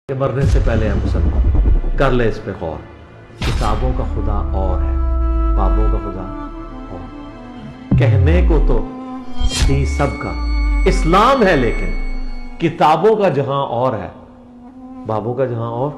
کہ مرنے سے پہلے ہم مسلمان کر لے اس پہ غور. کتابوں کا خدا اور ہے، بابوں کا خدا اور. کہنے کو تو دین سب کا اسلام ہے، لیکن کتابوں کا جہاں اور ہے، بابوں کا جہاں اور.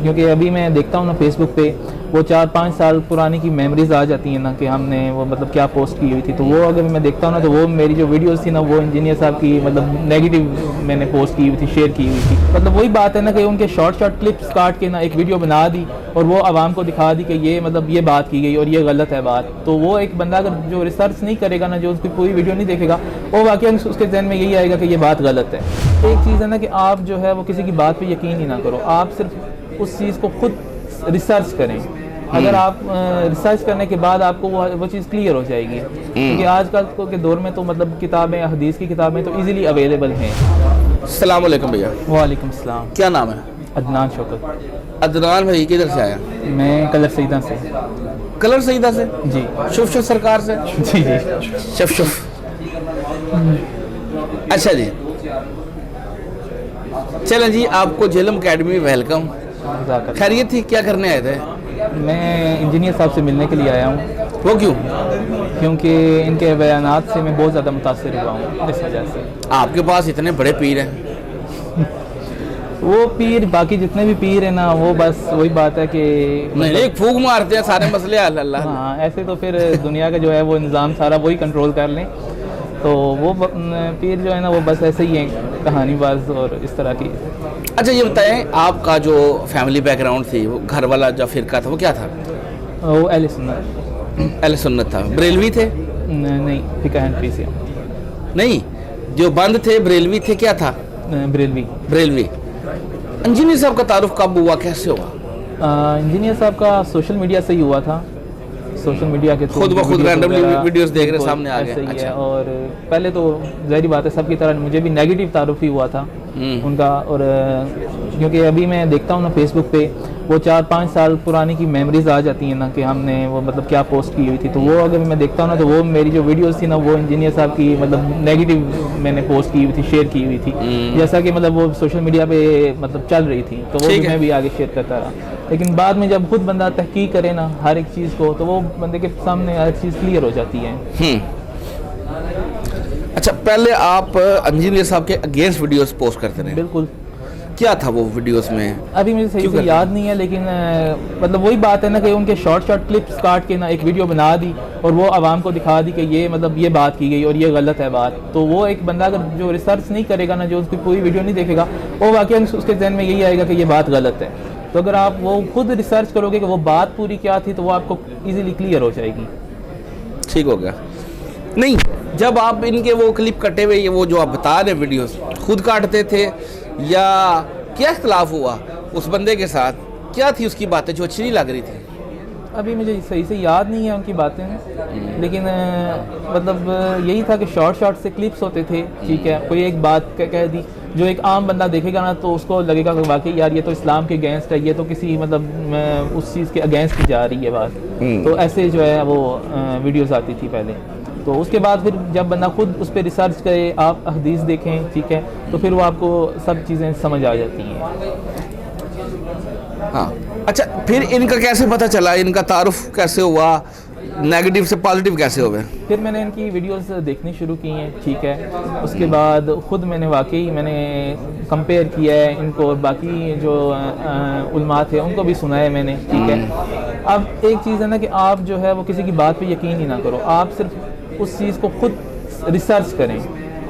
کیونکہ ابھی میں دیکھتا ہوں نا فیس بک پہ وہ 4-5 سال پرانی کی میموریز آ جاتی ہیں نا کہ ہم نے وہ مطلب کیا پوسٹ کی ہوئی تھی، تو وہ اگر میں دیکھتا ہوں نا تو وہ میری جو ویڈیوز تھی نا وہ انجینئر صاحب کی مطلب نیگیٹو میں نے پوسٹ کی ہوئی تھی، شیئر کی ہوئی تھی. مطلب وہی بات ہے نا کہ ان کے شارٹ کلپس کاٹ کے نا ایک ویڈیو بنا دی اور وہ عوام کو دکھا دی کہ یہ مطلب یہ بات کی گئی اور یہ غلط ہے بات. تو وہ ایک بندہ اگر جو ریسرچ نہیں کرے گا نا، جو اس کی پوری ویڈیو نہیں دیکھے گا، وہ واقعی اس کے ذہن میں یہی آئے گا کہ یہ بات غلط ہے. ایک چیز ہے نا کہ آپ جو ہے وہ کسی کی بات پہ یقین ہی نہ کرو، آپ صرف اس چیز کو خود ریسرچ کریں. اگر آپ ریسرچ کرنے کے بعد آپ کو وہ چیز کلیئر ہو جائے گی. کیونکہ آج کل کے دور میں تو مطلب کتابیں، حدیث کی کتابیں تو ایزیلی اویلیبل ہیں. السلام علیکم بھیا. وعلیکم السلام. کیا نام ہے؟ عدنان شوکت. عدنان بھائی کدھر سے آیا؟ میں کلر سیدہ سے. کلر سیدہ سے؟ جی. شف سرکار سے؟ جی جی. شف. اچھا جی، چلیں جی، آپ کو جھیلم اکیڈمی میں ویلکم. خیریت تھی؟ کیا کرنے آئے تھے؟ میں انجینئر صاحب سے ملنے کے لیے آیا ہوں. وہ کیوں؟ کیونکہ ان کے بیانات سے میں بہت زیادہ متاثر ہوا ہوں اس وجہ سے. آپ کے پاس اتنے بڑے پیر ہیں. وہ پیر باقی جتنے بھی پیر ہیں نا، وہ بس وہی بات ہے کہ نہیں ایک پھونک مارتے ہیں سارے مسئلے حل. اللہ. ہاں، ایسے تو پھر دنیا کا جو ہے وہ نظام سارا وہی کنٹرول کر لیں. تو وہ پیر جو ہے نا وہ بس ایسے ہی ہیں، کہانی باز اور اس طرح کی. اچھا یہ بتائیں، آپ کا جو فیملی بیک گراؤنڈ تھی، وہ گھر والا جو فرقہ تھا وہ کیا تھا؟ وہ اہل سنت. اہل سنت تھا. بریلوی تھے؟ نہیں، فقہ حنفی سے. نہیں، جو بند تھے بریلوی تھے. کیا تھا؟ بریلوی. انجینئر صاحب کا تعارف کب ہوا، کیسے ہوا؟ انجینئر صاحب کا سوشل میڈیا سے ہی ہوا تھا. سوشل میڈیا کے خود بخود رینڈملی ویڈیوز دیکھ رہے سامنے آ گئے. اچھا. اور پہلے تو ظاہری بات ہے سب کی طرح مجھے بھی نیگیٹو تعارف ہی ہوا تھا ان کا. اور کیونکہ ابھی میں دیکھتا ہوں نا فیس بک پہ وہ 4-5 سال پرانی کی میموریز آ جاتی ہیں نا کہ ہم نے وہ مطلب کیا پوسٹ کی ہوئی تھی. تو وہ اگر میں دیکھتا ہوں نا تو وہ میری جو ویڈیوز تھی نا وہ انجینئر صاحب کی مطلب نیگیٹو میں نے پوسٹ کی ہوئی تھی، شیئر کی ہوئی تھی. جیسا کہ مطلب وہ سوشل میڈیا پہ مطلب چل رہی تھی تو وہ میں بھی آگے شیئر کرتا رہا. لیکن بعد میں جب خود بندہ تحقیق کرے نا ہر ایک چیز کو، تو وہ بندے کے سامنے ہر چیز کلیئر ہو جاتی ہے. اچھا، پہلے آپ انجینئر صاحب کے اگینسٹ ویڈیوز پوسٹ کرتے رہے. بالکل. کیا تھا وہ ویڈیوز میں؟ ابھی مجھے صحیح سے یاد نہیں ہے، لیکن مطلب وہی بات ہے نا کہ ان کے شارٹ کلپس کاٹ کے نا ایک ویڈیو بنا دی اور وہ عوام کو دکھا دی کہ یہ مطلب یہ بات کی گئی اور یہ غلط ہے بات. تو وہ ایک بندہ اگر جو ریسرچ نہیں کرے گا نا، جو اس کی پوری ویڈیو نہیں دیکھے گا، وہ واقعی اس کے ذہن میں یہی آئے گا کہ یہ بات غلط ہے. تو اگر آپ وہ خود ریسرچ کرو گے کہ وہ بات پوری کیا تھی، تو وہ آپ کو ایزیلی کلیئر ہو جائے گی. ٹھیک ہو گیا. نہیں، جب آپ ان کے وہ کلپ کٹے ہوئے وہ جو آپ بتا رہے ویڈیوز خود کاٹتے تھے یا کیا اختلاف ہوا اس بندے کے ساتھ؟ کیا تھی اس کی باتیں جو اچھی نہیں لگ رہی تھی؟ ابھی مجھے صحیح سے یاد نہیں ہے ان کی باتیں، لیکن مطلب یہی تھا کہ شارٹ سے کلپس ہوتے تھے. ٹھیک ہے، کوئی ایک بات کہہ دی جو ایک عام بندہ دیکھے گا نا تو اس کو لگے گا کہ واقعی یار یہ تو اسلام کے اگینسٹ ہے، یہ تو کسی مطلب اس چیز کے اگینسٹ کی جا رہی ہے بات. تو ایسے جو ہے وہ ویڈیوز آتی تھی پہلے. تو اس کے بعد پھر جب بندہ خود اس پہ ریسرچ کرے، آپ حدیث دیکھیں، ٹھیک ہے، تو پھر وہ آپ کو سب چیزیں سمجھ آ جاتی ہیں. ہاں. اچھا، پھر ان کا کیسے پتہ چلا، ان کا تعارف کیسے ہوا، نیگیٹو سے پازیٹیو کیسے ہوئے؟ پھر میں نے ان کی ویڈیوز دیکھنی شروع کی ہیں. ٹھیک ہے، اس کے بعد خود میں نے واقعی کمپیئر کیا ہے ان کو، اور باقی جو علماء تھے ان کو بھی سنا ہے میں نے. ٹھیک ہے. اب ایک چیز ہے نا کہ آپ جو ہے وہ کسی کی بات پہ یقین ہی نہ کرو، آپ صرف اس چیز کو خود ریسرچ کریں.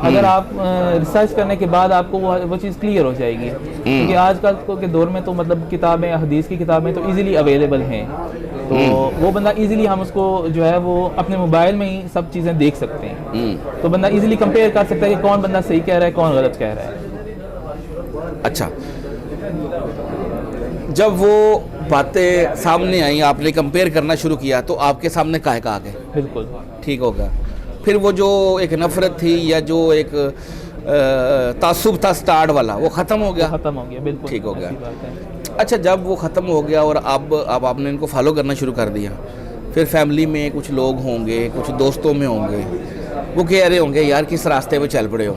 اگر آپ ریسرچ کرنے کے بعد آپ کو وہ چیز کلیئر ہو جائے گی. کیونکہ آج کل کے دور میں تو مطلب کتابیں، حدیث کی کتابیں تو ایزیلی اویلیبل ہیں. تو وہ بندہ ایزیلی ہم اس کو جو ہے وہ اپنے موبائل میں ہی سب چیزیں دیکھ سکتے ہیں. تو بندہ ایزیلی کمپیئر کر سکتا ہے کہ کون بندہ صحیح کہہ رہا ہے، کون غلط کہہ رہا ہے. اچھا، جب وہ باتیں سامنے آئیں، آپ نے کمپیئر کرنا شروع کیا تو آپ کے سامنے کہے آ گئے. بالکل ٹھیک ہوگا. پھر وہ جو ایک نفرت تھی یا جو ایک تعصب تھا سٹارٹ والا، وہ ختم ہو گیا. بالکل ٹھیک ہو گیا. اچھا، جب وہ ختم ہو گیا اور اب آپ نے ان کو فالو کرنا شروع کر دیا، پھر فیملی میں کچھ لوگ ہوں گے، کچھ دوستوں میں ہوں گے، وہ کہہ رہے ہوں گے یار کس راستے پہ چل پڑے ہو.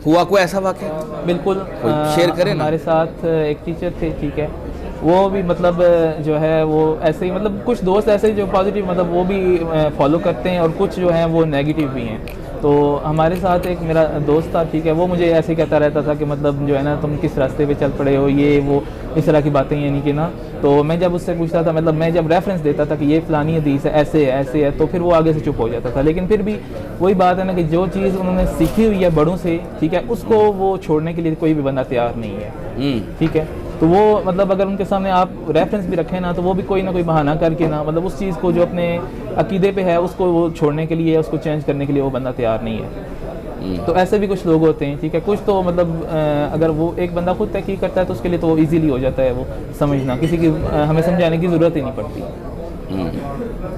ہوا کوئی ایسا واقعہ؟ بالکل کوئی شیئر کریں نا۔ ہمارے ساتھ ایک ٹیچر تھے، ٹھیک ہے، وہ بھی مطلب جو ہے وہ ایسے ہی مطلب کچھ دوست ایسے جو پازیٹیو مطلب وہ بھی فالو کرتے ہیں اور کچھ جو ہیں وہ نیگیٹیو بھی ہیں. تو ہمارے ساتھ ایک میرا دوست تھا، ٹھیک ہے، وہ مجھے ایسے کہتا رہتا تھا کہ مطلب جو ہے نا تم کس راستے پہ چل پڑے ہو، یہ وہ اس طرح کی باتیں، یعنی کہ نا. تو میں جب اس سے پوچھتا تھا، مطلب میں جب ریفرنس دیتا تھا کہ یہ فلانی حدیث ہے، ایسے ہے، تو پھر وہ آگے سے چپ ہو جاتا تھا. لیکن پھر بھی وہی بات ہے نا کہ جو چیز انہوں نے سیکھی ہوئی ہے بڑوں سے، ٹھیک ہے، اس کو وہ چھوڑنے کے لیے کوئی بھی بندہ تیار نہیں ہے. ٹھیک ہے، تو وہ مطلب اگر ان کے سامنے آپ ریفرنس بھی رکھیں نا، تو وہ بھی کوئی نہ کوئی بہانہ کر کے نا مطلب اس چیز کو جو اپنے عقیدے پہ ہے اس کو وہ چھوڑنے کے لیے، اس کو چینج کرنے کے لیے وہ بندہ تیار نہیں ہے. تو ایسے بھی کچھ لوگ ہوتے ہیں، ٹھیک ہے. کچھ تو مطلب اگر وہ ایک بندہ خود تحقیق کرتا ہے تو اس کے لیے تو وہ ایزیلی ہو جاتا ہے وہ سمجھنا، کسی کی ہمیں سمجھانے کی ضرورت ہی نہیں پڑتی.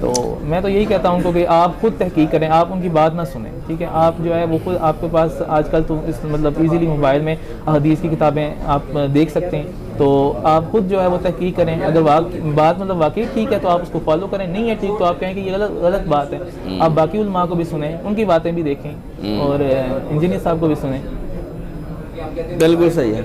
تو میں تو یہی کہتا ہوں ان کو کہ آپ خود تحقیق کریں، آپ ان کی بات نہ سنیں. ٹھیک ہے، آپ جو ہے وہ خود، آپ کے پاس آج کل تو اس مطلب ایزیلی موبائل میں حدیث کی کتابیں آپ دیکھ سکتے ہیں. تو آپ خود جو ہے وہ تحقیق کریں. اگر بات مطلب واقعی ٹھیک ہے تو آپ اس کو فالو کریں، نہیں ہے ٹھیک تو آپ کہیں کہ یہ غلط بات ہے. آپ باقی علماء کو بھی سنیں، ان کی باتیں بھی دیکھیں، اور انجینئر صاحب کو بھی سنیں. بالکل صحیح ہے.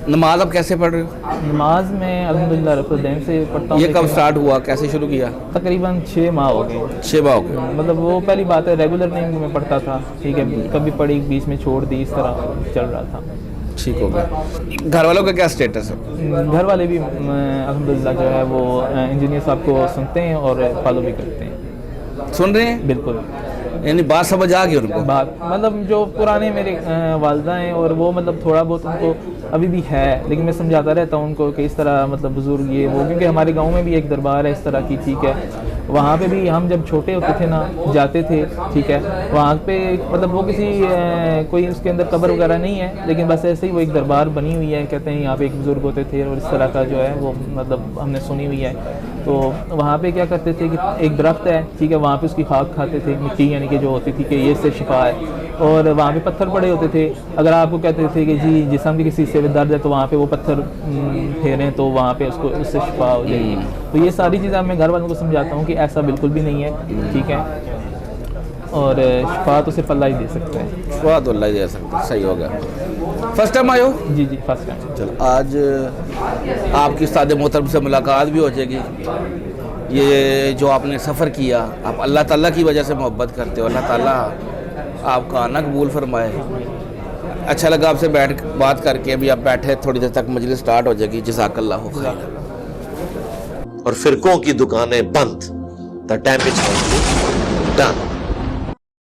نماز اب کیسے پڑھ رہے ہو؟ نماز میں الحمدللہ رب العالمین سے پڑھتا ہوں. یہ کب سٹارٹ ہوا، کیسے شروع کیا؟ تقریباً 6 ماہ ہو گئے. 6 ماہ ہو گئے. مطلب وہ پہلی بات ہے ریگولر نہیں میں پڑھتا تھا، ٹھیک ہے، کبھی پڑھی بیچ میں چھوڑ دی، اس طرح چل رہا تھا. ٹھیک ہو گیا. گھر والوں کا کیا اسٹیٹس ہے؟ گھر والے بھی الحمدللہ جو ہے وہ انجینئر صاحب کو سنتے ہیں اور فالو بھی کرتے ہیں. سن رہے ہیں؟ بالکل. یعنی بات سمجھ آ گئی ان کو؟ بات مطلب جو پرانے میرے والدہ ہیں اور وہ مطلب تھوڑا بہت ان کو ابھی بھی ہے، لیکن میں سمجھاتا رہتا ہوں ان کو کہ اس طرح مطلب بزرگ یہ وہ، کیونکہ ہمارے گاؤں میں بھی ایک دربار ہے اس طرح کی، ٹھیک ہے. وہاں پہ بھی ہم جب چھوٹے ہوتے تھے نا جاتے تھے، ٹھیک ہے. وہاں پہ مطلب وہ کسی کوئی اس کے اندر قبر وغیرہ نہیں ہے، لیکن بس ایسے ہی وہ ایک دربار بنی ہوئی ہے. کہتے ہیں یہاں پہ ایک بزرگ ہوتے تھے اور اس طرح کا جو ہے وہ مطلب ہم نے سنی ہوئی ہے. تو وہاں پہ کیا کرتے تھے کہ ایک درخت ہے، ٹھیک ہے، وہاں پہ اس کی خاک کھاتے تھے، مٹی یعنی کہ جو ہوتی تھی کہ یہ اس سے شفا ہے. اور وہاں پہ پتھر پڑے ہوتے تھے. اگر آپ کو کہتے تھے کہ جی جسم کے کسی حصے میں درد ہے تو وہاں پہ وہ پتھر پھیریں تو وہاں پہ اس سے شفا ہو جائے گی. تو یہ ساری چیزیں میں گھر والوں کو سمجھاتا ہوں کہ ایسا بالکل بھی نہیں ہے، ٹھیک ہے، اور شفا تو صرف اللہ ہی دے سکتا ہے. شفا تو اللہ ہی دے سکتا ہے. صحیح ہو گیا. فرسٹ ٹائم آئے ہو؟ جی فرسٹ ٹائم. چل آج آپ کی استاد محترم سے ملاقات بھی ہو جائے گی. یہ جو آپ نے سفر کیا، آپ اللہ تعالیٰ کی وجہ سے محبت کرتے ہو، اللہ تعالیٰ آپ کا آنا قبول فرمائے. اچھا لگا آپ سے بات کر کے. ابھی آپ بیٹھے، تھوڑی دیر تک مجلس سٹارٹ ہو جائے گی. جزاک اللہ خیر. اور فرقوں کی دکانیں بند. The damage has been done.